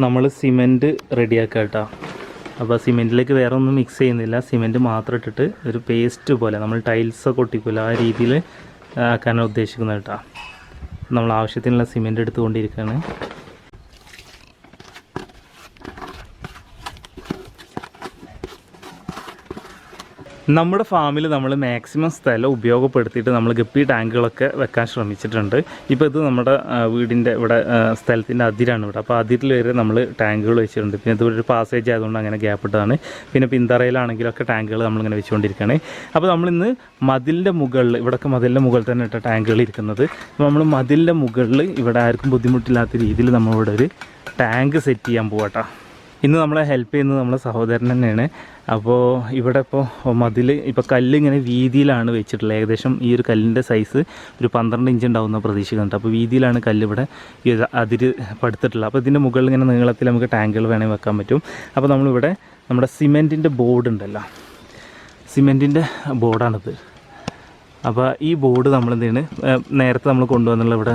നമ്മൾ സിമെൻറ്റ് റെഡിയാക്കാം കേട്ടോ. അപ്പോൾ സിമെൻറ്റിലേക്ക് വേറെ ഒന്നും മിക്സ് ചെയ്യുന്നില്ല, സിമെൻറ്റ് മാത്രം ഇട്ടിട്ട് ഒരു പേസ്റ്റ് പോലെ നമ്മൾ ടൈൽസൊക്കെ ഒട്ടിക്കില്ല ആ രീതിയിൽ ആക്കാനാണ് ഉദ്ദേശിക്കുന്നത് കേട്ടോ. നമ്മൾ ആവശ്യത്തിനുള്ള സിമെൻറ്റ് എടുത്തുകൊണ്ടിരിക്കുകയാണ്. നമ്മുടെ ഫാമിൽ നമ്മൾ മാക്സിമം സ്ഥലം ഉപയോഗപ്പെടുത്തിയിട്ട് നമ്മൾ ഗപ്പി ടാങ്കുകളൊക്കെ വെക്കാൻ ശ്രമിച്ചിട്ടുണ്ട്. ഇപ്പോൾ ഇത് നമ്മുടെ വീടിൻ്റെ ഇവിടെ സ്ഥലത്തിൻ്റെ അതിരാണ് ഇവിടെ. അപ്പോൾ അതിരിൽ വരെ നമ്മൾ ടാങ്കുകൾ വെച്ചിട്ടുണ്ട്. പിന്നെ ഇതൊരു പാസേജ് ആയതുകൊണ്ട് അങ്ങനെ ഗ്യാപ്പ് ഇട്ടതാണ്. പിന്നെ പിന്തറയിലാണെങ്കിലൊക്കെ ടാങ്കുകൾ നമ്മളിങ്ങനെ വെച്ചുകൊണ്ടിരിക്കുകയാണ്. അപ്പോൾ നമ്മളിന്ന് മതിലിൻ്റെ മുകളിൽ, ഇവിടെയൊക്കെ മതിലിൻ്റെ മുകളിൽ തന്നെ ഇട്ട ടാങ്കുകൾ ഇരിക്കുന്നത്. അപ്പോൾ നമ്മൾ മതിലിൻ്റെ മുകളിൽ ഇവിടെ ആർക്കും ബുദ്ധിമുട്ടില്ലാത്ത രീതിയിൽ നമ്മളിവിടെ ഒരു ടാങ്ക് സെറ്റ് ചെയ്യാൻ പോകട്ടോ. ഇന്ന് നമ്മളെ ഹെൽപ്പ് ചെയ്യുന്നത് നമ്മളെ സഹോദരൻ തന്നെയാണ്. അപ്പോൾ ഇവിടെ ഇപ്പോൾ മതിൽ ഇപ്പോൾ കല്ല് ഇങ്ങനെ വീതിയിലാണ് വെച്ചിട്ടുള്ളത്. ഏകദേശം ഈ ഒരു കല്ലിൻ്റെ സൈസ് ഒരു 12 ഇഞ്ച് ഉണ്ടാവുന്ന പ്രതീക്ഷിക്കുന്നുണ്ട്. അപ്പോൾ വീതിയിലാണ് കല്ല് ഇവിടെ അതിര് പടുത്തിട്ടുള്ളത്. അപ്പോൾ ഇതിൻ്റെ മുകളിൽ ഇങ്ങനെ നീളത്തിൽ നമുക്ക് ടാങ്കുകൾ വേണമെങ്കിൽ വെക്കാൻ പറ്റും. അപ്പോൾ നമ്മളിവിടെ നമ്മുടെ സിമെൻറ്റിൻ്റെ ബോർഡ് ഉണ്ടല്ലോ, സിമെൻറ്റിൻ്റെ ബോർഡാണിത്. അപ്പോൾ ഈ ബോർഡ് നമ്മൾ എന്താണ് നേരത്തെ നമ്മൾ കൊണ്ടുവന്നുള്ള ഇവിടെ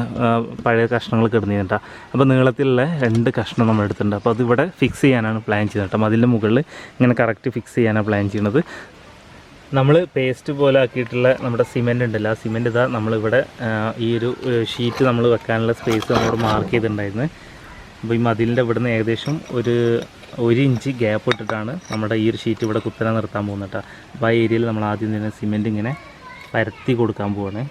പഴയ കഷ്ണങ്ങൾ കിടന്നിട്ടാണ്. അപ്പോൾ നീളത്തിലുള്ള 2 കഷ്ണം നമ്മൾ എടുത്തിട്ടുണ്ട്. അപ്പോൾ അതിവിടെ ഫിക്സ് ചെയ്യാനാണ് പ്ലാൻ ചെയ്യുന്നത് കേട്ടോ. അതിൻ്റെ മുകളിൽ ഇങ്ങനെ കറക്റ്റ് ഫിക്സ് ചെയ്യാനാണ് പ്ലാൻ ചെയ്യുന്നത്. നമ്മൾ പേസ്റ്റ് പോലെ ആക്കിയിട്ടുള്ള നമ്മുടെ സിമെൻറ്റ് ഉണ്ടല്ലോ, ആ സിമെൻറ്റ് ഇതാ നമ്മളിവിടെ ഈ ഒരു ഷീറ്റ് നമ്മൾ വെക്കാനുള്ള സ്പേസ് നമ്മളിവിടെ മാർക്ക് ചെയ്തിട്ടുണ്ടായിരുന്നു. അപ്പോൾ ഈ മതിലിൻ്റെ ഇവിടുന്ന് ഏകദേശം ഒരു 1 ഇഞ്ച് ഗ്യാപ്പ് ഇട്ടിട്ടാണ് നമ്മുടെ ഈ ഒരു ഷീറ്റ് ഇവിടെ കുത്തനെ നിർത്താൻ പോകുന്നത് കേട്ടോ. അപ്പോൾ ആ ഏരിയയിൽ നമ്മൾ ആദ്യം തന്നെ സിമെൻറ്റ് ഇങ്ങനെ പരത്തി കൊടുക്കാൻ പോവാണ്.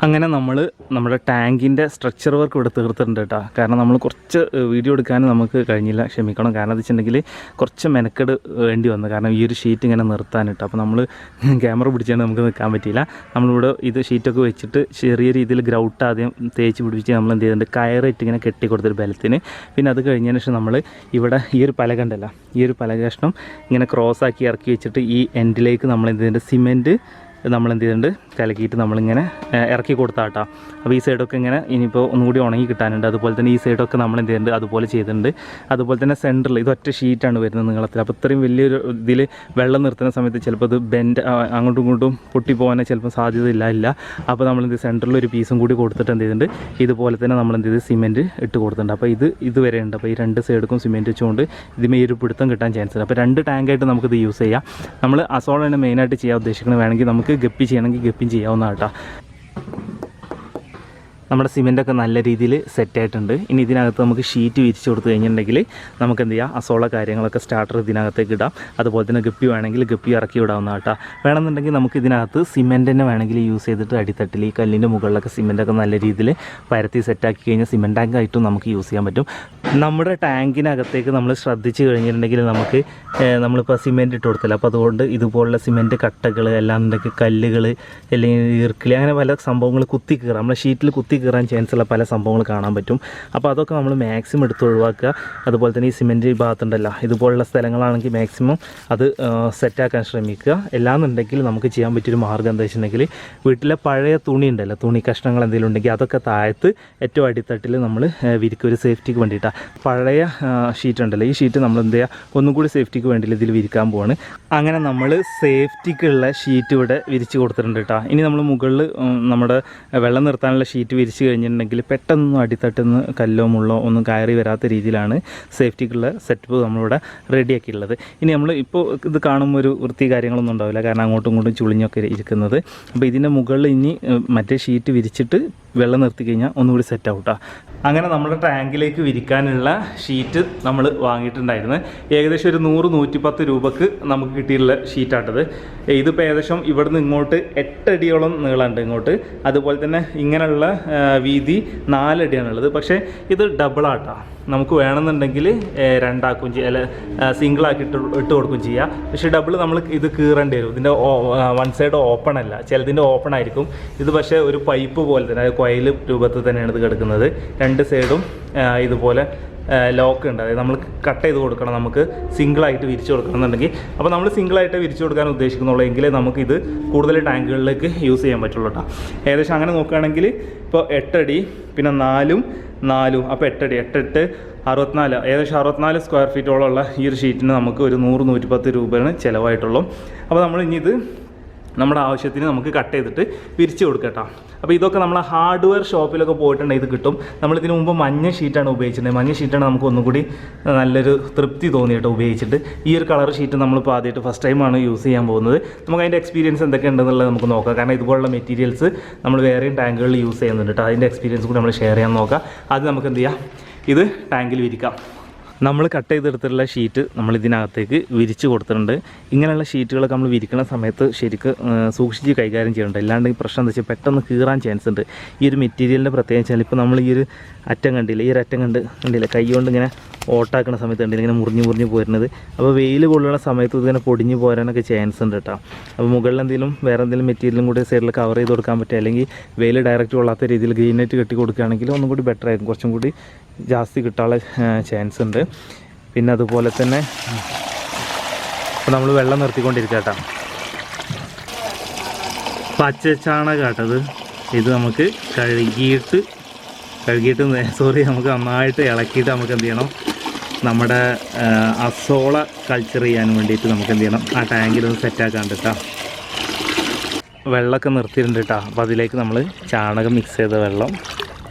അങ്ങനെ നമ്മൾ നമ്മുടെ ടാങ്കിൻ്റെ സ്ട്രക്ചർ വർക്ക് ഇവിടെ തീർത്തിട്ടുണ്ട് കേട്ടോ. കാരണം നമ്മൾ കുറച്ച് വീഡിയോ എടുക്കാൻ നമുക്ക് കഴിഞ്ഞില്ല, ക്ഷമിക്കണം. കാരണം എന്താ വെച്ചിട്ടുണ്ടെങ്കിൽ കുറച്ച് മെനക്കെട് വേണ്ടി വന്നു. കാരണം ഈ ഒരു ഷീറ്റ് ഇങ്ങനെ നിർത്താനിട്ട് അപ്പോൾ നമ്മൾ ക്യാമറ പിടിച്ചാൽ നമുക്ക് നിൽക്കാൻ പറ്റിയില്ല. നമ്മളിവിടെ ഇത് ഷീറ്റൊക്കെ വെച്ചിട്ട് ചെറിയ രീതിയിൽ ഗ്രൗട്ട് ആദ്യം തേച്ച് പിടിപ്പിച്ച് നമ്മൾ എന്ത് ചെയ്തിട്ടുണ്ട്, കയറിട്ട് ഇങ്ങനെ കെട്ടി കൊടുത്തൊരു ബലത്തിന്. പിന്നെ അത് കഴിഞ്ഞതിന് ശേഷം നമ്മൾ ഇവിടെ ഈ ഒരു പലക ഉണ്ടല്ലോ, ഈ ഒരു പലക കഷ്ണം ഇങ്ങനെ ക്രോസ് ആക്കി ഇറക്കി വെച്ചിട്ട് ഈ എൻഡിലേക്ക് നമ്മൾ എന്ത് ചെയ്തിട്ടുണ്ട്, സിമെൻറ്റ് നമ്മൾ എന്ത് ചെയ്തിട്ടുണ്ട് കലക്കിയിട്ട് നമ്മളിങ്ങനെ ഇറക്കി കൊടുത്താൽ കേട്ടോ. അപ്പോൾ ഈ സൈഡൊക്കെ ഇങ്ങനെ ഇനിയിപ്പോൾ ഒന്നുകൂടി ഉണങ്ങി കിട്ടാനുണ്ട്. അതുപോലെ തന്നെ ഈ സൈഡൊക്കെ നമ്മൾ എന്ത് ചെയ്യുന്നുണ്ട് അതുപോലെ ചെയ്തിട്ടുണ്ട്. അതുപോലെ തന്നെ സെൻറ്ററിൽ ഇത് ഒറ്റ ഷീറ്റാണ് വരുന്നത് നീളത്തിൽ. അപ്പോൾ ഇത്രയും വലിയൊരു ഇതിൽ വെള്ളം നിർത്തുന്ന സമയത്ത് ചിലപ്പോൾ അത് ബെൻഡ് അങ്ങോട്ടും ഇങ്ങോട്ടും പൊട്ടിപ്പോകാനേ ചിലപ്പോൾ സാധ്യത ഇല്ല. അപ്പോൾ നമ്മൾ എന്ത് സെൻറ്ററിൽ ഒരു പീസും കൂടി കൊടുത്തിട്ട് എന്ത് ചെയ്തിട്ടുണ്ട് ഇതുപോലെ തന്നെ നമ്മൾ എന്ത് ചെയ്ത് സിമെൻറ്റ് ഇട്ട് കൊടുത്തിട്ടുണ്ട്. അപ്പോൾ ഇത് വരെ ഉണ്ട്. അപ്പോൾ ഈ 2 സൈഡും സിമെൻറ്റ് വെച്ചുകൊണ്ട് ഇതിമേ ഒരു പിടുത്തം കിട്ടാൻ ചാൻസ് ഉണ്ട്. അപ്പോൾ 2 ടാങ്കായിട്ട് നമുക്കിത് യൂസ് ചെയ്യാം. നമ്മൾ അസോളാണ് മെയിനായിട്ട് ചെയ്യാൻ ഉദ്ദേശിക്കുന്നത്. വേണമെങ്കിൽ നമുക്ക് ഗപ്പി ചെയ്യണമെങ്കിൽ ഗപ്പിയും ചെയ്യാവുന്ന കേട്ടോ. നമ്മുടെ സിമെൻറ്റൊക്കെ നല്ല രീതിയിൽ സെറ്റായിട്ടുണ്ട്. ഇനി ഇതിനകത്ത് നമുക്ക് ഷീറ്റ് വിരിച്ച് കൊടുത്തു കഴിഞ്ഞിട്ടുണ്ടെങ്കിൽ നമുക്ക് എന്ത് ചെയ്യാം, അസോള കാര്യങ്ങളൊക്കെ സ്റ്റാർട്ടർ ഇതിനകത്തേക്ക് ഇടാം. അതുപോലെ തന്നെ ഗപ്പി വേണമെങ്കിൽ ഗപ്പി ഇറക്കി വിടാവുന്ന കേട്ടോ. വേണമെന്നുണ്ടെങ്കിൽ നമുക്ക് ഇതിനകത്ത് സിമെൻറ്റ് തന്നെ വേണമെങ്കിൽ യൂസ് ചെയ്തിട്ട് അടിത്തട്ടിൽ ഈ കല്ലിൻ്റെ മുകളിലൊക്കെ സിമെൻറ്റൊക്കെ നല്ല രീതിയിൽ പരത്തി സെറ്റാക്കി കഴിഞ്ഞാൽ സിമെൻറ്റ് ടാങ്കായിട്ടും നമുക്ക് യൂസ് ചെയ്യാൻ പറ്റും. നമ്മുടെ ടാങ്കിനകത്തേക്ക് നമ്മൾ ശ്രദ്ധിച്ച് കഴിഞ്ഞിട്ടുണ്ടെങ്കിൽ നമുക്ക് നമ്മളിപ്പോൾ സിമെൻറ്റ് ഇട്ട് കൊടുത്തില്ല. അപ്പോൾ അതുകൊണ്ട് ഇതുപോലുള്ള സിമെൻറ്റ് കട്ടകൾ അല്ലാന്നുണ്ടെങ്കിൽ കല്ലുകൾ അല്ലെങ്കിൽ ഈർക്കിളി അങ്ങനെ പല സംഭവങ്ങൾ കുത്തി കയറാം. നമ്മുടെ ഷീറ്റിൽ കുത്തി കയറാൻ ചാൻസ് ഉള്ള പല സംഭവങ്ങൾ കാണാൻ പറ്റും. അപ്പോൾ അതൊക്കെ നമ്മൾ മാക്സിമം എടുത്ത് ഒഴിവാക്കുക. അതുപോലെ തന്നെ ഈ സിമെൻറ്റ് ഭാഗത്തുണ്ടല്ലോ ഇതുപോലുള്ള സ്ഥലങ്ങളാണെങ്കിൽ മാക്സിമം അത് സെറ്റാക്കാൻ ശ്രമിക്കുക. എല്ലാന്നുണ്ടെങ്കിൽ നമുക്ക് ചെയ്യാൻ പറ്റിയൊരു മാർഗ്ഗം എന്താ വെച്ചിട്ടുണ്ടെങ്കിൽ വീട്ടിലെ പഴയ തുണി ഉണ്ടല്ലോ, തുണി കഷ്ണങ്ങൾ എന്തെങ്കിലും ഉണ്ടെങ്കിൽ അതൊക്കെ താഴത്ത് ഏറ്റവും അടിത്തട്ടിൽ നമ്മൾ വിരിക്കുക, ഒരു സേഫ്റ്റിക്ക് വേണ്ടിയിട്ടാണ്. പഴയ ഷീറ്റ് ഉണ്ടല്ലോ, ഈ ഷീറ്റ് നമ്മൾ എന്ത് ചെയ്യുക ഒന്നും കൂടി സേഫ്റ്റിക്ക് വേണ്ടിയിട്ട് ഇതിൽ വിരിക്കാൻ പോവാണ്. അങ്ങനെ നമ്മൾ സേഫ്റ്റിക്കുള്ള ഷീറ്റ് ഇവിടെ വിരിച്ച് കൊടുത്തിട്ടുണ്ട് കേട്ടോ. ഇനി നമ്മൾ മുകളിൽ നമ്മുടെ വെള്ളം നിർത്താനുള്ള ഷീറ്റ് വിരിച്ച് കഴിഞ്ഞിട്ടുണ്ടെങ്കിൽ പെട്ടെന്നൊന്നും അടിത്തട്ടുന്ന കല്ലോ മുള്ളോ ഒന്നും കയറി വരാത്ത രീതിയിലാണ് സേഫ്റ്റിക്കുള്ള സെറ്റപ്പ് നമ്മളിവിടെ റെഡിയാക്കിയുള്ളത്. ഇനി നമ്മൾ ഇപ്പോൾ ഇത് കാണുമ്പോൾ ഒരു വൃത്തി കാര്യങ്ങളൊന്നും ഉണ്ടാവില്ല, കാരണം അങ്ങോട്ടും ഇങ്ങോട്ടും ചുളിഞ്ഞൊക്കെ ഇരിക്കുന്നത്. അപ്പോൾ ഇതിൻ്റെ മുകളിൽ ഇനി മറ്റേ ഷീറ്റ് വിരിച്ചിട്ട് വെള്ളം നിർത്തി കഴിഞ്ഞാൽ ഒന്നുകൂടി സെറ്റ് ആവട്ടോ. അങ്ങനെ നമ്മുടെ ടാങ്കിലേക്ക് വിരിക്കാനുള്ള ഷീറ്റ് നമ്മൾ വാങ്ങിയിട്ടുണ്ടായിരുന്നു. ഏകദേശം ഒരു 100-110 രൂപക്ക് നമുക്ക് കിട്ടിയിട്ടുള്ള ഷീറ്റാട്ടത്. ഇതിപ്പോൾ ഏകദേശം ഇവിടുന്ന് ഇങ്ങോട്ട് 8 അടിയോളം നീളമുണ്ട് ഇങ്ങോട്ട്. അതുപോലെ തന്നെ ഇങ്ങനെയുള്ള വീതി 4 അടിയാണുള്ളത്. പക്ഷേ ഇത് ഡബിളാട്ടാ. നമുക്ക് വേണമെന്നുണ്ടെങ്കിൽ 2 ആക്കും ചെയ്യാം, അല്ല സിംഗിളാക്കി ഇട്ട് കൊടുക്കും ചെയ്യാം. പക്ഷേ ഡബിൾ നമ്മൾ ഇത് കീറേണ്ടി വരും. ഇതിൻ്റെ 1 സൈഡ് ഓപ്പൺ അല്ല, ചിലതിൻ്റെ ഓപ്പൺ ആയിരിക്കും. ഇത് പക്ഷേ ഒരു പൈപ്പ് പോലെ തന്നെ കോയിൽ രൂപത്തിൽ തന്നെയാണ് ഇത് കിടക്കുന്നത്. 2 സൈഡും ഇതുപോലെ ലോക്ക് ഉണ്ട്. അതായത് നമ്മൾ കട്ട് ചെയ്ത് കൊടുക്കണം, നമുക്ക് സിംഗിളായിട്ട് വിരിച്ചു കൊടുക്കണമെന്നുണ്ടെങ്കിൽ. അപ്പോൾ നമ്മൾ സിംഗിളായിട്ട് വിരിച്ചു കൊടുക്കാൻ ഉദ്ദേശിക്കുന്നുള്ളൂ എങ്കിൽ നമുക്കിത് കൂടുതൽ ടാങ്കുകളിലേക്ക് യൂസ് ചെയ്യാൻ പറ്റുള്ളൂ കേട്ടോ. ഏകദേശം അങ്ങനെ നോക്കുകയാണെങ്കിൽ ഇപ്പോൾ 8 അടി പിന്നെ 4 അപ്പോൾ 8 അടി 8 64, ഏകദേശം 64 സ്ക്വയർ ഫീറ്റോളമുള്ള ഈ ഒരു ഷീറ്റിന് നമുക്ക് ഒരു 100-110 രൂപയാണ് ചിലവായിട്ടുള്ളൂ. അപ്പോൾ നമ്മൾ ഇനി ഇത് നമ്മുടെ ആവശ്യത്തിന് നമുക്ക് കട്ട് ചെയ്തിട്ട് വിരിച്ച് കൊടുക്കാം കേട്ടോ. അപ്പോൾ ഇതൊക്കെ നമ്മൾ ഹാർഡ്വെയർ ഷോപ്പിലൊക്കെ പോയിട്ടുണ്ടെങ്കിൽ ഇത് കിട്ടും. നമ്മളിതിന് മുമ്പ് മഞ്ഞ ഷീറ്റാണ് ഉപയോഗിച്ചിട്ടുള്ളത്. മഞ്ഞ ഷീറ്റാണ് നമുക്ക് ഒന്നുകൂടി നല്ലൊരു തൃപ്തി തോന്നിയിട്ട് ഉപയോഗിച്ചിട്ട്. ഈ ഒരു കളർ ഷീറ്റ് നമ്മളിപ്പോൾ ആദ്യമായിട്ട് ഫസ്റ്റ് ടൈമാണ് യൂസ് ചെയ്യാൻ പോകുന്നത്. നമുക്ക് അതിൻ്റെ എക്സ്പീരിയൻസ് എന്തൊക്കെ ഉണ്ടെന്നുള്ളത് നമുക്ക് നോക്കാം. കാരണം ഇതുപോലുള്ള മെറ്റീരിയൽസ് നമ്മൾ വേറെയും ടാങ്കുകളിൽ യൂസ് ചെയ്യുന്നുണ്ട് കേട്ടോ. അതിൻ്റെ എക്സ്പീരിയൻസ് കൂടി നമ്മൾ ഷെയർ ചെയ്യാൻ നോക്കാം. അത് നമുക്ക് എന്ത് ചെയ്യാം, ഇത് ടാങ്കിൽ വിരിക്കാം. നമ്മൾ കട്ട് ചെയ്തെടുത്തിട്ടുള്ള ഷീറ്റ് നമ്മൾ ഇതിനകത്തേക്ക് വിരിച്ച് കൊടുത്തിട്ടുണ്ട്. ഇങ്ങനെയുള്ള ഷീറ്റുകളൊക്കെ നമ്മൾ വിരിക്കുന്ന സമയത്ത് ശരിക്ക് സൂക്ഷിച്ച് കൈകാര്യം ചെയ്യുന്നുണ്ട്. അല്ലാണ്ട് ഈ പ്രശ്നം എന്താ വെച്ചാൽ പെട്ടെന്ന് കീറാൻ ചാൻസ് ഉണ്ട്. ഈ ഒരു മെറ്റീരിയലിൻ്റെ പ്രത്യേകം വെച്ചാൽ ഇപ്പോൾ നമ്മൾ ഈ ഒരു അറ്റം കണ്ടില്ല, ഈ ഒരു അറ്റം കണ്ടില്ല, കൈ കൊണ്ട് ഇങ്ങനെ ഓട്ടാക്കുന്ന സമയത്ത് കണ്ടില്ല ഇങ്ങനെ മുറിഞ്ഞ് പോരുന്നത്. അപ്പോൾ വെയിൽ കൊള്ളുന്ന സമയത്ത് ഇതിങ്ങനെ പൊടിഞ്ഞ് പോരാനൊക്കെ ചാൻസ് ഉണ്ട് കേട്ടോ. അപ്പോൾ മുകളിൽ എന്തെങ്കിലും വേറെ എന്തെങ്കിലും മെറ്റീരിയലും കൂടി സൈഡിൽ കവർ ചെയ്ത് കൊടുക്കാൻ പറ്റുക, അല്ലെങ്കിൽ വെയിൽ ഡയറക്റ്റ് കൊള്ളാത്ത രീതിയിൽ ഗ്രീൻ നെറ്റ് കെട്ടി കൊടുക്കുകയാണെങ്കിൽ ഒന്നും കൂടി ബെറ്റർ ആയിരിക്കും, കുറച്ചും കൂടി ജാസ്തി കിട്ടാനുള്ള ചാൻസ് ഉണ്ട്. പിന്നെ അതുപോലെ തന്നെ ഇപ്പോൾ നമ്മൾ വെള്ളം നിർത്തിക്കൊണ്ടിരിക്കുക കേട്ടോ. പച്ചച്ചാണകമാട്ടത് ഇത് നമുക്ക് കഴുകിയിട്ട് നമുക്ക് നന്നായിട്ട് ഇളക്കിയിട്ട് നമുക്ക് എന്ത് ചെയ്യണം, നമ്മുടെ അസോള കൾച്ചർ ചെയ്യാൻ വേണ്ടിയിട്ട് നമുക്ക് എന്ത് ചെയ്യണം, ആ ടാങ്കിലൊന്ന് സെറ്റാക്കാൻ കേട്ടോ. വെള്ളമൊക്കെ നിർത്തിയിട്ടുണ്ട് കേട്ടോ. അപ്പോൾ അതിലേക്ക് നമ്മൾ ചാണകം മിക്സ് ചെയ്ത വെള്ളം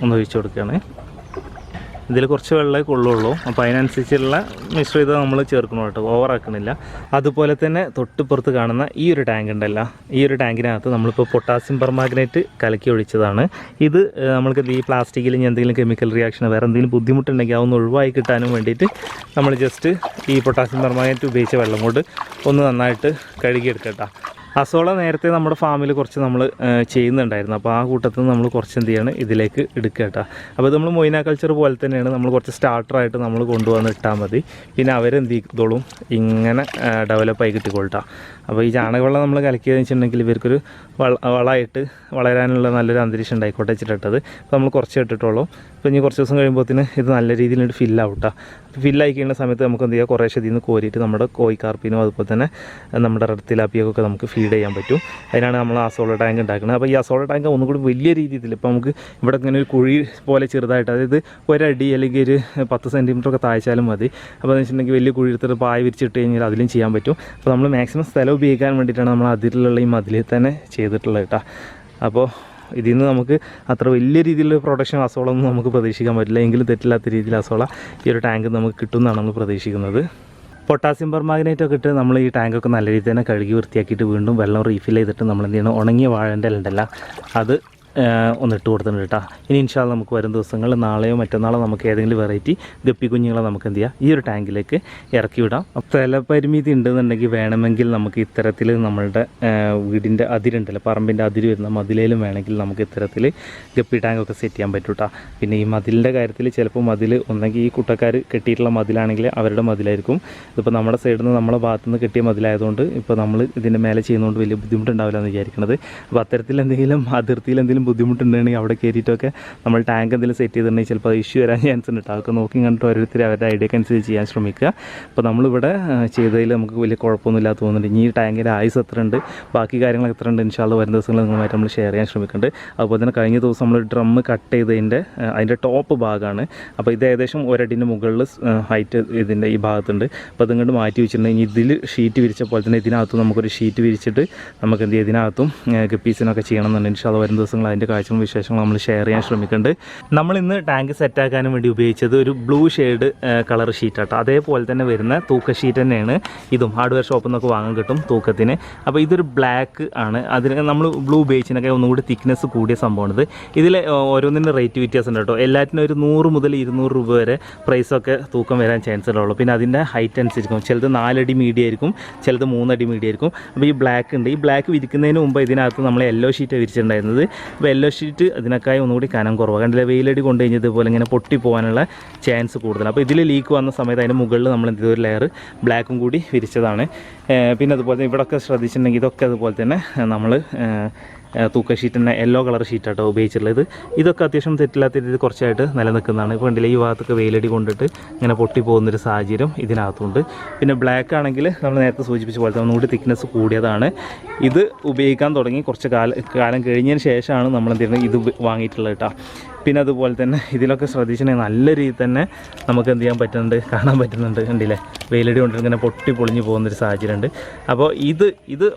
ഒന്ന് ഒഴിച്ച് കൊടുക്കുകയാണ്. ഇതിൽ കുറച്ച് വെള്ളമേ കൊള്ളുള്ളൂ. അപ്പോൾ അതിനനുസരിച്ചുള്ള മിശ്രിതം നമ്മൾ ചേർക്കണം കേട്ടോ, ഓവറാക്കണില്ല. അതുപോലെ തന്നെ തൊട്ടുപുറത്ത് കാണുന്ന ഈ ഒരു ടാങ്ക് ഉണ്ടല്ലോ, ഈ ഒരു ടാങ്കിനകത്ത് നമ്മളിപ്പോൾ പൊട്ടാസ്യം പെർമാഗ്നേറ്റ് കലക്കി ഒഴിച്ചതാണ്. ഇത് നമ്മൾക്ക് ഈ പ്ലാസ്റ്റിക്കിൽ എന്തെങ്കിലും കെമിക്കൽ റിയാക്ഷൻ വേറെ എന്തെങ്കിലും ബുദ്ധിമുട്ടുണ്ടെങ്കിൽ അതൊന്ന് ഒഴിവായി കിട്ടാനും വേണ്ടിയിട്ട് നമ്മൾ ജസ്റ്റ് ഈ പൊട്ടാസ്യം പെർമാഗ്നേറ്റ് ഉപയോഗിച്ച വെള്ളം കൊണ്ട് ഒന്ന് നന്നായിട്ട് കഴുകിയെടുക്കട്ടോ. അസോള നേരത്തെ നമ്മുടെ ഫാമിൽ കുറച്ച് നമ്മൾ ചെയ്യുന്നുണ്ടായിരുന്നു. അപ്പോൾ ആ കൂട്ടത്തിൽ നിന്ന് നമ്മൾ കുറച്ച് എന്ത് ചെയ്യാണ് ഇതിലേക്ക് എടുക്കുക കേട്ടോ. അപ്പോൾ ഇത് നമ്മൾ മൊയ്ന കൾച്ചർ പോലെ തന്നെയാണ്, നമ്മൾ കുറച്ച് സ്റ്റാർട്ടറായിട്ട് നമ്മൾ കൊണ്ടുവന്ന് ഇട്ടാൽ മതി. പിന്നെ അവരെന്ത് ചെയ്തോളും, ഇങ്ങനെ ഡെവലപ്പായി കിട്ടിക്കൊള്ളട്ടാ. അപ്പോൾ ഈ ചാണകവെള്ളം നമ്മൾ കലക്കിയതെന്ന് വെച്ചിട്ടുണ്ടെങ്കിൽ ഇവർക്കൊരു വളമായിട്ട് വളരാനുള്ള നല്ലൊരു അന്തരീക്ഷം ഉണ്ടായിക്കോട്ടെ വെച്ചിട്ടിട്ടത്. അപ്പോൾ നമ്മൾ കുറച്ച് ഇട്ടിട്ടുള്ളൂ. അപ്പോൾ ഇനി കുറച്ച് ദിവസം കഴിയുമ്പോഴത്തേന് ഇത് നല്ല രീതിയിൽ ഫില്ലാവും കേട്ടോ. ഫില്ലായി കഴിയുന്ന സമയത്ത് നമുക്ക് എന്ത് ചെയ്യുക, കുറേശ്ശെ ഇതിൽ നിന്ന് കോരിയിട്ട് നമ്മുടെ കോഴിക്കാർപ്പിനും അതുപോലെ തന്നെ നമ്മുടെ റെഡ് തിലാപ്പിയൊക്കെ നമുക്ക് ഫീഡ് ചെയ്യാൻ പറ്റും. അതിനാണ് നമ്മൾ അസോള ടാങ്ക് ഉണ്ടാക്കുന്നത്. അപ്പോൾ ഈ അസോള ടാങ്ക് ഒന്നും കൂടി വലിയ രീതിയിൽ ഇപ്പോൾ നമുക്ക് ഇവിടെ ഇങ്ങനെ ഒരു കുഴി പോലെ ചെറുതായിട്ട്, അതായത് ഒരടി അല്ലെങ്കിൽ ഒരു 10 സെൻറ്റിമീറ്ററൊക്കെ താഴ്ച്ചാലും മതി. അപ്പോൾ എന്ന് വെച്ചിട്ടുണ്ടെങ്കിൽ വലിയ കുഴി എടുത്തിട്ട് പായ വിരിച്ചിട്ട് കഴിഞ്ഞാൽ അതിലും ചെയ്യാൻ പറ്റും. അപ്പോൾ നമ്മൾ മാക്സിമം സ്ഥലം ഉപയോഗിക്കാൻ വേണ്ടിയിട്ടാണ് നമ്മൾ അതിലുള്ള ഈ മതിലിൽ തന്നെ ചെയ്തിട്ടുള്ളത് കേട്ടോ. അപ്പോൾ ഇതിൽ നിന്ന് നമുക്ക് അത്ര വലിയ രീതിയിലുള്ള പ്രൊഡക്ഷൻ അസോള ഒന്നും നമുക്ക് പ്രതീക്ഷിക്കാൻ പറ്റില്ല. എങ്കിലും തെറ്റില്ലാത്ത രീതിയിൽ അസോള ഈ ഒരു ടാങ്ക് നമുക്ക് കിട്ടുമെന്നാണ് നമ്മൾ പ്രതീക്ഷിക്കുന്നത്. പൊട്ടാസ്യം പെർമാഗ്നേറ്റൊക്കെ ഇട്ട് നമ്മൾ ഈ ടാങ്കൊക്കെ നല്ല രീതിയിൽ തന്നെ കഴുകി വൃത്തിയാക്കിയിട്ട് വീണ്ടും വെള്ളം റീഫിൽ ചെയ്തിട്ട് നമ്മൾ എന്ത് ചെയ്യണം, ഉണങ്ങിയ വാഴൻ്റെ ഇലണ്ടല്ല അത് ഒന്നിട്ട് കൊടുത്തിട്ടുണ്ട് കേട്ടോ. ഇനി ഇൻഷാല്ല നമുക്ക് വരും ദിവസങ്ങളിൽ നാളെയോ മറ്റന്നാളോ നമുക്ക് ഏതെങ്കിലും വെറൈറ്റി ഗപ്പി കുഞ്ഞുങ്ങളെ നമുക്ക് എന്ത് ചെയ്യാം, ഈ ഒരു ടാങ്കിലേക്ക് ഇറക്കി വിടാം. സ്ഥലപരിമിതി ഉണ്ടെന്നുണ്ടെങ്കിൽ വേണമെങ്കിൽ നമുക്ക് ഇത്തരത്തിൽ നമ്മളുടെ വീടിൻ്റെ അതിരുണ്ടല്ലോ, പറമ്പിൻ്റെ അതിര് വരുന്ന മതിലേലും വേണമെങ്കിൽ നമുക്ക് ഇത്തരത്തിൽ ഗപ്പി ടാങ്കൊക്കെ സെറ്റ് ചെയ്യാൻ പറ്റും കേട്ടോ. പിന്നെ ഈ മതിലിൻ്റെ കാര്യത്തിൽ ചിലപ്പോൾ മതിൽ ഒന്നെങ്കിൽ ഈ കുട്ടക്കാർ കെട്ടിയിട്ടുള്ള മതിലാണെങ്കിൽ അവരുടെ മതിലായിരിക്കും. ഇതിപ്പോൾ നമ്മുടെ സൈഡിൽ നിന്ന് നമ്മളെ ഭാഗത്തു നിന്ന് കെട്ടിയ മതിലായതുകൊണ്ട് ഇപ്പോൾ നമ്മൾ ഇതിൻ്റെ മേലെ ചെയ്യുന്നതുകൊണ്ട് വലിയ ബുദ്ധിമുട്ടുണ്ടാവില്ല എന്ന് വിചാരിക്കുന്നത്. അപ്പോൾ അത്തരത്തിൽ എന്തെങ്കിലും അതിർത്തിയിൽ എന്തെങ്കിലും ബുദ്ധിമുട്ടുണ്ടെങ്കിൽ അവിടെ കയറിയിട്ടൊക്കെ നമ്മൾ ടാങ്ക് എന്തെങ്കിലും സെറ്റ് ചെയ്തിട്ടുണ്ടെങ്കിൽ ചിലപ്പോൾ ഇഷ്യൂ വരാൻ ചാൻസ് ഉണ്ട്. അതൊക്കെ നോക്കി കണ്ടിട്ട് ഓരോരുത്തർ അവരുടെ ഐഡിയക്ക് അനുസരിച്ച് ചെയ്യാൻ ശ്രമിക്കുക. അപ്പോൾ നമ്മളിവിടെ ചെയ്തതിൽ നമുക്ക് വലിയ കുഴപ്പമൊന്നുമില്ല തോന്നുന്നുണ്ട്. ഇനി ഈ ടാങ്കിൻ്റെ ആയുസ് എത്ര ഉണ്ട്, ബാക്കി കാര്യങ്ങൾ എത്ര ഉണ്ട്, ഇൻഷാല്ല വരുന്ന ദിവസങ്ങൾ നിങ്ങളുമായിട്ട് നമ്മൾ ഷെയർ ചെയ്യാൻ ശ്രമിക്കുന്നുണ്ട്. അതുപോലെ തന്നെ കഴിഞ്ഞ ദിവസം നമ്മൾ ഡ്രം കട്ട് ചെയ്തതിൻ്റെ അതിൻ്റെ ടോപ്പ് ഭാഗമാണ്. അപ്പോൾ ഇത് ഏകദേശം ഒരടിൻ്റെ മുകളിൽ ഹൈറ്റ് ഇതിൻ്റെ ഈ ഭാഗത്തുണ്ട്. അപ്പോൾ അതിങ്ങോട്ട് മാറ്റി വെച്ചിട്ടുണ്ടെങ്കിൽ ഇതിൽ ഷീറ്റ് വിരിച്ച പോലെ തന്നെ ഇതിനകത്തും നമുക്കൊരു ഷീറ്റ് വിരിച്ചിട്ട് നമുക്ക് എന്ത് ചെയ്യും, ഇതിനകത്തും ഗപ്പീസിനൊക്കെ ചെയ്യണമെന്നുണ്ട്. ഇൻഷാല്ല വരും ദിവസങ്ങൾ അതിൻ്റെ കാഴ്ചകളും വിശേഷങ്ങളും നമ്മൾ ഷെയർ ചെയ്യാൻ ശ്രമിക്കുന്നുണ്ട്. നമ്മൾ ഇന്ന് ടാങ്ക് സെറ്റാക്കാനും വേണ്ടി ഉപയോഗിച്ചത് ഒരു ബ്ലൂ ഷെയ്ഡ് കളർ ഷീറ്റാട്ടോ. അതേപോലെ തന്നെ വരുന്ന തൂക്ക ഷീറ്റ് തന്നെയാണ് ഇതും. ഹാർഡ്വെയർ ഷോപ്പിൽ നിന്നൊക്കെ വാങ്ങാൻ കിട്ടും തൂക്കത്തിന്. അപ്പോൾ ഇതൊരു ബ്ലാക്ക് ആണ്. അതിന് നമ്മൾ ബ്ലൂ ഉപയോഗിച്ചതിനൊക്കെ ഒന്നും കൂടി തിക്നെസ് കൂടിയ സംഭവമാണിത്. ഇതിൽ ഓരോന്നിൻ്റെ റേറ്റ് വ്യത്യാസം ഉണ്ട് കേട്ടോ. എല്ലാറ്റിനും ഒരു 100 മുതൽ 200 രൂപ വരെ പ്രൈസൊക്കെ തൂക്കം വരാൻ ചാൻസ് ഉള്ളൂ. പിന്നെ അതിൻ്റെ ഹൈറ്റ് അനുസരിച്ചിരിക്കും. ചിലത് 4 അടി മീഡിയം ആയിരിക്കും, ചിലത് 3 അടി മീഡിയം ആയിരിക്കും. അപ്പോൾ ഈ ബ്ലാക്ക് ഉണ്ട്. ഈ ബ്ലാക്ക് വിരിക്കുന്നതിന് മുമ്പ് ഇതിനകത്ത് നമ്മൾ യെല്ലോ ഷീറ്റ് വിരിച്ചിട്ടുണ്ടായിരുന്നത്. അപ്പോൾ യെല്ലോ ഷീറ്റ് അതിനേക്കായി ഒന്നുകൂടി കനം കുറവ്, കണ്ടില്ല, വെയിലടി കൊണ്ട് കഴിഞ്ഞാൽ ഇതുപോലെ ഇങ്ങനെ പൊട്ടി പോകാനുള്ള ചാൻസ് കൂടുതലാണ്. അപ്പോൾ ഇതിൽ ലീക്ക് വന്ന സമയത്ത് അതിൻ്റെ മുകളിൽ നമ്മൾ എന്ത് ഒരു ലെയർ ബ്ലാക്കും കൂടി വിരിച്ചതാണ്. പിന്നെ അതുപോലെ തന്നെ ഇവിടെയൊക്കെ ശ്രദ്ധിച്ചിട്ടുണ്ടെങ്കിൽ ഇതൊക്കെ അതുപോലെ തന്നെ നമ്മൾ തൂക്ക ഷീറ്റ് തന്നെ യെല്ലോ കളർ ഷീറ്റാട്ടോ ഉപയോഗിച്ചിട്ടുള്ളത്. ഇതൊക്കെ അത്യാവശ്യം തെറ്റില്ലാത്ത രീതിയിൽ കുറച്ചായിട്ട് നിലനിൽക്കുന്നതാണ്. ഇപ്പോൾ കണ്ടില്ല, ഈ ഭാഗത്തൊക്കെ വെയിലടി കൊണ്ടിട്ട് ഇങ്ങനെ പൊട്ടി പോകുന്നൊരു സാഹചര്യം ഇതിനകത്തുണ്ട്. പിന്നെ ബ്ലാക്ക് ആണെങ്കിൽ നമ്മൾ നേരത്തെ സൂചിപ്പിച്ച പോലെ ഒന്നുകൂടി തിക്നെസ് കൂടിയതാണ്. ഇത് ഉപയോഗിക്കാൻ തുടങ്ങി കുറച്ച് കാലം കഴിഞ്ഞതിന് ശേഷമാണ് നമ്മൾ എന്ത് ചെയ്യുന്നത് ഇത് വാങ്ങിയിട്ടുള്ളത് കേട്ടോ. പിന്നെ അതുപോലെ തന്നെ ഇതിലൊക്കെ ശ്രദ്ധിച്ചിട്ടുണ്ടെങ്കിൽ നല്ല രീതിയിൽ തന്നെ നമുക്ക് എന്ത് ചെയ്യാൻ പറ്റുന്നുണ്ട്, കാണാൻ പറ്റുന്നുണ്ട്. കണ്ടില്ലേ, വെയിലടി കൊണ്ട് ഇങ്ങനെ പൊട്ടി പൊളിഞ്ഞ് പോകുന്നൊരു സാഹചര്യമുണ്ട്. അപ്പോൾ ഇത്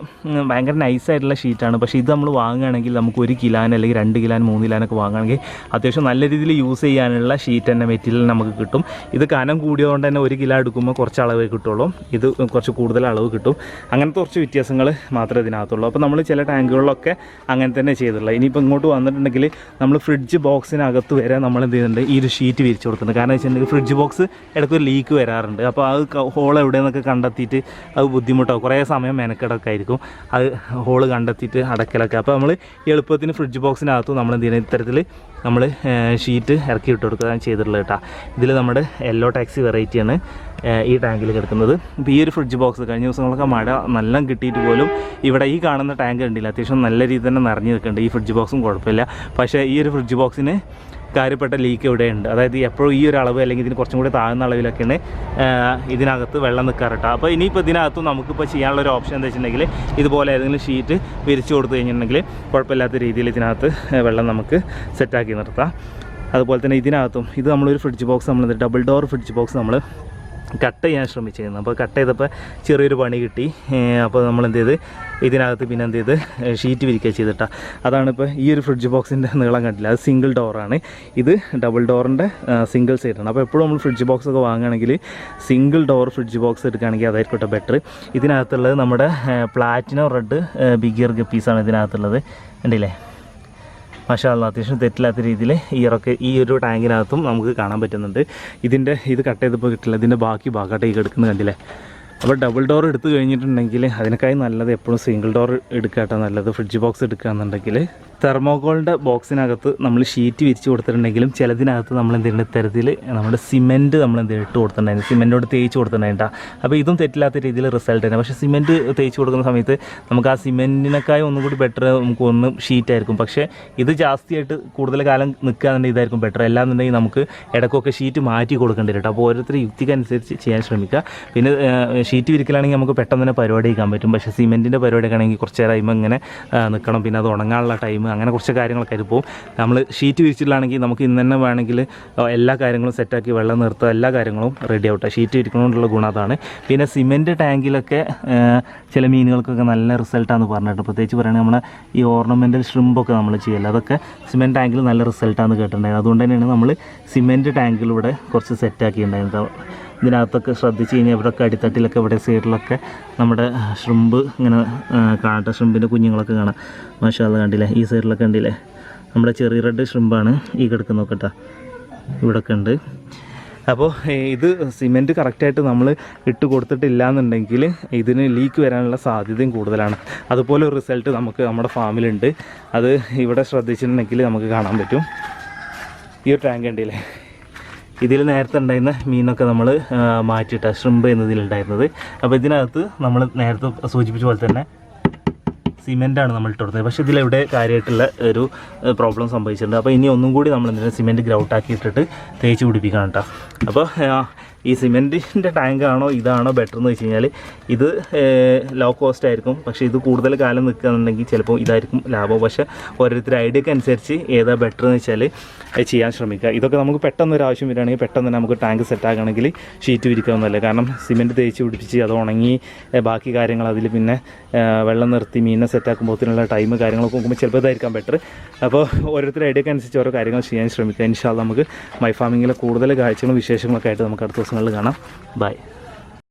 ഭയങ്കര നൈസായിട്ടുള്ള ഷീറ്റാണ്. പക്ഷേ ഇത് നമ്മൾ വാങ്ങുകയാണെങ്കിൽ നമുക്ക് 1 കിലോന് അല്ലെങ്കിൽ 2 കിലോന് 3 കിലോനൊക്കെ വാങ്ങുകയാണെങ്കിൽ അത്യാവശ്യം നല്ല രീതിയിൽ യൂസ് ചെയ്യാനുള്ള ഷീറ്റ് തന്നെ മെറ്റീരിയൽ നമുക്ക് കിട്ടും. ഇത് കനം കൂടിയതുകൊണ്ട് തന്നെ 1 കിലോ എടുക്കുമ്പോൾ കുറച്ച് അളവേ കിട്ടുള്ളൂ, ഇത് കുറച്ച് കൂടുതൽ അളവ് കിട്ടും. അങ്ങനത്തെ കുറച്ച് വ്യത്യാസങ്ങൾ മാത്രമേ ഇതിനകത്തുള്ളൂ. അപ്പോൾ നമ്മൾ ചില ടാങ്കുകളിലൊക്കെ അങ്ങനെ തന്നെ ചെയ്തിട്ടുള്ളത്. ഇനിയിപ്പോൾ ഇങ്ങോട്ട് വന്നിട്ടുണ്ടെങ്കിൽ നമ്മൾ ഫ്രിഡ്ജ് ബോക്സിനകത്ത് വരെ നമ്മൾ എന്ത് ചെയ്യുന്നുണ്ട്, ഈ ഒരു ഷീറ്റ് വിരിച്ച് കൊടുക്കുന്നുണ്ട്. കാരണം വെച്ചിട്ടുണ്ടെങ്കിൽ ഫ്രിഡ്ജ് ബോക്സ് ഇടയ്ക്കൊരു ലീക്ക് വരാറുണ്ട്. അപ്പോൾ അത് ഹോൾ എവിടെയെന്നൊക്കെ കണ്ടെത്തിയിട്ട് അത് ബുദ്ധിമുട്ടാവും, കുറേ സമയം മെനക്കെടൊക്കെ ആയിരിക്കും അത് ഹോള് കണ്ടെത്തിയിട്ട് അടക്കലൊക്കെ. അപ്പോൾ നമ്മൾ എളുപ്പത്തിന് ഫ്രിഡ്ജ് ബോക്സിനകത്തും നമ്മൾ എന്ത് ചെയ്യുന്നത്, ഇത്തരത്തിൽ നമ്മൾ ഷീറ്റ് ഇറക്കി ഇട്ട് കൊടുക്കുകയാണ് ചെയ്തിട്ടുള്ളത് കേട്ടോ. ഇതിൽ നമ്മുടെ യെല്ലോ ടാക്സി വെറൈറ്റിയാണ് ഈ ടാങ്കിൽ കിടക്കുന്നത്. ഇപ്പോൾ ഈ ഒരു ഫ്രിഡ്ജ് ബോക്സ് കഴിഞ്ഞ ദിവസങ്ങളൊക്കെ മഴ നല്ല കിട്ടിയിട്ട് പോലും ഇവിടെ ഈ കാണുന്ന ടാങ്ക് കണ്ടില്ല, അത്യാവശ്യം നല്ല രീതിയിൽ തന്നെ നിറഞ്ഞു നിൽക്കുന്നുണ്ട്. ഈ ഫ്രിഡ്ജ് ബോക്സും കുഴപ്പമില്ല. പക്ഷേ ഈ ഒരു ഫ്രിഡ്ജ് ബോക്സിന് കാര്യപ്പെട്ട ലീക്ക് ഇവിടെയുണ്ട്. അതായത് എപ്പോഴും ഈ ഒരു അളവ് അല്ലെങ്കിൽ ഇതിന് കുറച്ചും കൂടി താഴ്ന്ന അളവിലൊക്കെയാണ് ഇതിനകത്ത് വെള്ളം നിൽക്കാറുണ്ട്. അപ്പോൾ ഇനിയിപ്പോൾ ഇതിനകത്തും നമുക്കിപ്പോൾ ചെയ്യാനുള്ളൊരു ഓപ്ഷൻ എന്താ വെച്ചിട്ടുണ്ടെങ്കിൽ ഇതുപോലെ ഏതെങ്കിലും ഷീറ്റ് വിരിച്ചു കൊടുത്തു കഴിഞ്ഞിട്ടുണ്ടെങ്കിൽ കുഴപ്പമില്ലാത്ത രീതിയിൽ ഇതിനകത്ത് വെള്ളം നമുക്ക് സെറ്റാക്കി നിർത്താം. അതുപോലെ തന്നെ ഇതിനകത്തും ഇത് നമ്മളൊരു ഫ്രിഡ്ജ് ബോക്സ് നമ്മൾ ഡബിൾ ഡോർ ഫ്രിഡ്ജ് ബോക്സ് നമ്മൾ കട്ട് ചെയ്യാൻ ശ്രമിച്ചിരുന്നു. അപ്പോൾ കട്ട് ചെയ്തപ്പോൾ ചെറിയൊരു പണി കിട്ടി. അപ്പോൾ നമ്മൾ എന്ത് ചെയ്ത് ഇതിനകത്ത് പിന്നെ എന്ത് ചെയ്ത് ഷീറ്റ് വിരിക്കുക ചെയ്തിട്ടാണ്. അതാണ് ഇപ്പോൾ ഈ ഒരു ഫ്രിഡ്ജ് ബോക്സിൻ്റെ നീളം കണ്ടില്ല, അത് സിംഗിൾ ഡോറാണ്. ഇത് ഡബിൾ ഡോറിൻ്റെ സിംഗിൾ സൈഡാണ്. അപ്പോൾ എപ്പോഴും നമ്മൾ ഫ്രിഡ്ജ് ബോക്സ് ഒക്കെ വാങ്ങുകയാണെങ്കിൽ സിംഗിൾ ഡോർ ഫ്രിഡ്ജ് ബോക്സ് എടുക്കുകയാണെങ്കിൽ അതായിരിക്കട്ടെ ബെറ്റർ. ഇതിനകത്തുള്ളത് നമ്മുടെ പ്ലാറ്റിനം റെഡ് ബിഗ് ഇയർ ഗപ്പീസാണ് ഇതിനകത്തുള്ളത്. കണ്ടില്ലേ, മാഷാ അല്ലാഹ്, അത്യാവശ്യം തെറ്റില്ലാത്ത രീതിയിൽ ഈ ഒരു ടാങ്കിനകത്തും നമുക്ക് കാണാൻ പറ്റുന്നുണ്ട്. ഇത് കട്ട് ചെയ്തപ്പോൾ കിട്ടില്ല, ഇതിൻ്റെ ബാക്കി ഭാഗമായിട്ട് ഈ കിടക്കുന്നത് കണ്ടില്ലേ. അപ്പോൾ ഡബിൾ ഡോർ എടുത്തു കഴിഞ്ഞിട്ടുണ്ടെങ്കിൽ അതിനേക്കായി നല്ലത് എപ്പോഴും സിംഗിൾ ഡോർ എടുക്കാട്ടോ നല്ലത്. ഫ്രിഡ്ജ് ബോക്സ് എടുക്കുകയാണെന്നുണ്ടെങ്കിൽ തെർമോകോളിൻ്റെ ബോക്സിനകത്ത് നമ്മൾ ഷീറ്റ് വിരിച്ച് കൊടുത്തിട്ടുണ്ടെങ്കിലും ചിലതിനകത്ത് നമ്മൾ എന്തെങ്കിലും ഇത്തരത്തിൽ നമ്മുടെ സിമെൻറ്റ് നമ്മൾ എന്തെങ്കിലും ഇട്ട് കൊടുത്തിട്ടുണ്ടായിരുന്നു, സിമെൻറ്റോട് തേച്ച് കൊടുത്തിട്ടുണ്ടായിട്ടാ. അപ്പോൾ ഇതും തെറ്റില്ലാത്ത രീതിയിൽ റിസൾട്ട് തന്നെ. പക്ഷേ സിമെൻറ്റ് തേച്ച് കൊടുക്കുന്ന സമയത്ത് നമുക്ക് ആ സിമെൻറ്റിനേക്കായി ഒന്നും കൂടി ബെറ്റർ നമുക്ക് ഒന്ന് ഷീറ്റായിരിക്കും. പക്ഷേ ഇത് ജാസ്തിയായിട്ട് കൂടുതൽ കാലം നിൽക്കുകയാണെന്നുണ്ടെങ്കിൽ ഇതായിരിക്കും ബെറ്റർ. അല്ലാന്നുണ്ടെങ്കിൽ നമുക്ക് ഇടയ്ക്കൊക്കെ ഷീറ്റ് മാറ്റി കൊടുക്കേണ്ടി വരും. അപ്പോൾ ഓരോരുത്തർ യുക്തിക്കനുസരിച്ച് ചെയ്യാൻ ശ്രമിക്കുക. പിന്നെ ഷീറ്റ് വിരിക്കലാണെങ്കിൽ നമുക്ക് പെട്ടെന്ന് തന്നെ പരിപാടി ചെയ്യാൻ പറ്റും. പക്ഷേ സിമെൻറ്റിൻ്റെ പരിപാടിയൊക്കെ ആണെങ്കിൽ കുറച്ച് നേരം ഇങ്ങനെ നിൽക്കണം, പിന്നെ അത് ഉണങ്ങാനുള്ള ടൈം, അങ്ങനെ കുറച്ച് കാര്യങ്ങളൊക്കെ ആയിട്ട് പോകും. നമ്മൾ ഷീറ്റ് വിരിച്ചിട്ടാണെങ്കിൽ നമുക്ക് ഇന്ന് തന്നെ വേണമെങ്കിൽ എല്ലാ കാര്യങ്ങളും സെറ്റാക്കി വെള്ളം നിർത്തുക, എല്ലാ കാര്യങ്ങളും റെഡി ആവട്ടെ. ഷീറ്റ് വിരിക്കണമെന്നുള്ള ഗുണം അതാണ്. പിന്നെ സിമെൻറ്റ് ടാങ്കിലൊക്കെ ചില മീനുകൾക്കൊക്കെ നല്ല റിസൾട്ടാണെന്ന് പറഞ്ഞിട്ട്, പ്രത്യേകിച്ച് പറയുകയാണെങ്കിൽ നമ്മുടെ ഈ ഓർണമെൻ്റൽ ഷ്രിമ്പൊക്കെ നമ്മൾ ചെയ്യല്ലോ, അതൊക്കെ സിമെൻറ്റ് ടാങ്കിൽ നല്ല റിസൾട്ടാണെന്ന് കേട്ടിട്ടുണ്ടായിരുന്നു. അതുകൊണ്ട് തന്നെയാണ് നമ്മൾ സിമെൻറ്റ് ടാങ്കിലൂടെ കുറച്ച് സെറ്റാക്കിയിട്ടുണ്ടായിരുന്നത്. ഇതിനകത്തൊക്കെ ശ്രദ്ധിച്ച് കഴിഞ്ഞാൽ ഇവിടെയൊക്കെ അടിത്തട്ടിലൊക്കെ ഇവിടെ സൈഡിലൊക്കെ നമ്മുടെ ഷ്രിമ്പ് ഇങ്ങനെ കാണട്ടെ, ഷ്രിമ്പിൻ്റെ കുഞ്ഞുങ്ങളൊക്കെ കാണാം. മാഷാ അല്ലാഹ്, കണ്ടില്ലേ, ഈ സൈഡിലൊക്കെ കണ്ടില്ലേ, നമ്മുടെ ചെറിയ റെഡ് ഷ്രിമ്പാണ് ഈ കിടക്കുന്നതൊക്കെ കേട്ടോ, ഇവിടെയൊക്കെ ഉണ്ട്. അപ്പോൾ ഇത് സിമെൻറ്റ് കറക്റ്റായിട്ട് നമ്മൾ ഇട്ട് കൊടുത്തിട്ടില്ല എന്നുണ്ടെങ്കിൽ ഇതിന് ലീക്ക് വരാനുള്ള സാധ്യതയും കൂടുതലാണ്. അതുപോലെ ഒരു റിസൾട്ട് നമുക്ക് നമ്മുടെ ഫാമിലുണ്ട്. അത് ഇവിടെ ശ്രദ്ധിച്ചിട്ടുണ്ടെങ്കിൽ നമുക്ക് കാണാൻ പറ്റും. ഈ ഒരു ടാങ്ക് ഉണ്ടല്ലേ, ഇതിൽ നേരത്തെ ഉണ്ടായിരുന്ന മീനൊക്കെ നമ്മൾ മാറ്റിയിട്ട ഷ്രിമ്പ് എന്നതിലുണ്ടായിരുന്നത്. അപ്പോൾ ഇതിനകത്ത് നമ്മൾ നേരത്തെ സൂചിപ്പിച്ച പോലെ തന്നെ സിമെൻറ്റാണ് നമ്മൾ ഇട്ട് കൊടുത്തത്. പക്ഷേ ഇതിലെവിടെ കാര്യമായിട്ടുള്ള ഒരു പ്രോബ്ലം സംഭവിച്ചിട്ടുണ്ട്. അപ്പോൾ ഇനി ഒന്നും കൂടി നമ്മൾ എന്തിനാണ് സിമെൻറ്റ് ഗ്രൗട്ടാക്കി ഇട്ടിട്ട് തേച്ച് പിടിപ്പിക്കണം കേട്ടോ. അപ്പോൾ ഈ സിമെൻറ്റിൻ്റെ ടാങ്കാണോ ഇതാണോ ബെറ്റർ എന്ന് വെച്ച് കഴിഞ്ഞാൽ ഇത് ലോ കോസ്റ്റ് ആയിരിക്കും. പക്ഷേ ഇത് കൂടുതൽ കാലം നിൽക്കുകയാണെന്നുണ്ടെങ്കിൽ ചിലപ്പോൾ ഇതായിരിക്കും ലാഭം. പക്ഷേ ഓരോരുത്തരുടെ ഐഡിയക്ക് അനുസരിച്ച് ഏതാ ബെറ്റർ എന്ന് വെച്ചാൽ ചെയ്യാൻ ശ്രമിക്കുക. ഇതൊക്കെ നമുക്ക് പെട്ടെന്നൊരു ആവശ്യം വരികയാണെങ്കിൽ പെട്ടെന്ന് തന്നെ നമുക്ക് ടാങ്ക് സെറ്റാക്കണമെങ്കിൽ ഷീറ്റ് വിരിക്കാവുന്നതല്ലേ. കാരണം സിമെൻറ്റ് തേച്ച് പിടിപ്പിച്ച് അത് ഉണങ്ങി ബാക്കി കാര്യങ്ങൾ അതിൽ പിന്നെ വെള്ളം നിർത്തി മീനിനെ സെറ്റാക്കുമ്പോഴത്തേനുള്ള ടൈം കാര്യങ്ങളൊക്കെ നോക്കുമ്പോൾ ചിലപ്പോൾ ഇതായിരിക്കാം ബെറ്റർ. അപ്പോൾ ഓരോരുത്തരുടെ ഐഡിയക്ക് അനുസരിച്ച് ഓരോ കാര്യങ്ങൾ ചെയ്യാൻ ശ്രമിക്കുക. ഇൻഷാ അല്ലാഹ് നമുക്ക് മൈ ഫാമിങ്ങിലെ കൂടുതൽ കാഴ്ചകളും വിശേഷങ്ങളൊക്കെ ആയിട്ട് നമുക്ക് അടുത്ത ദിവസങ്ങളിൽ കാണാം. ബൈ.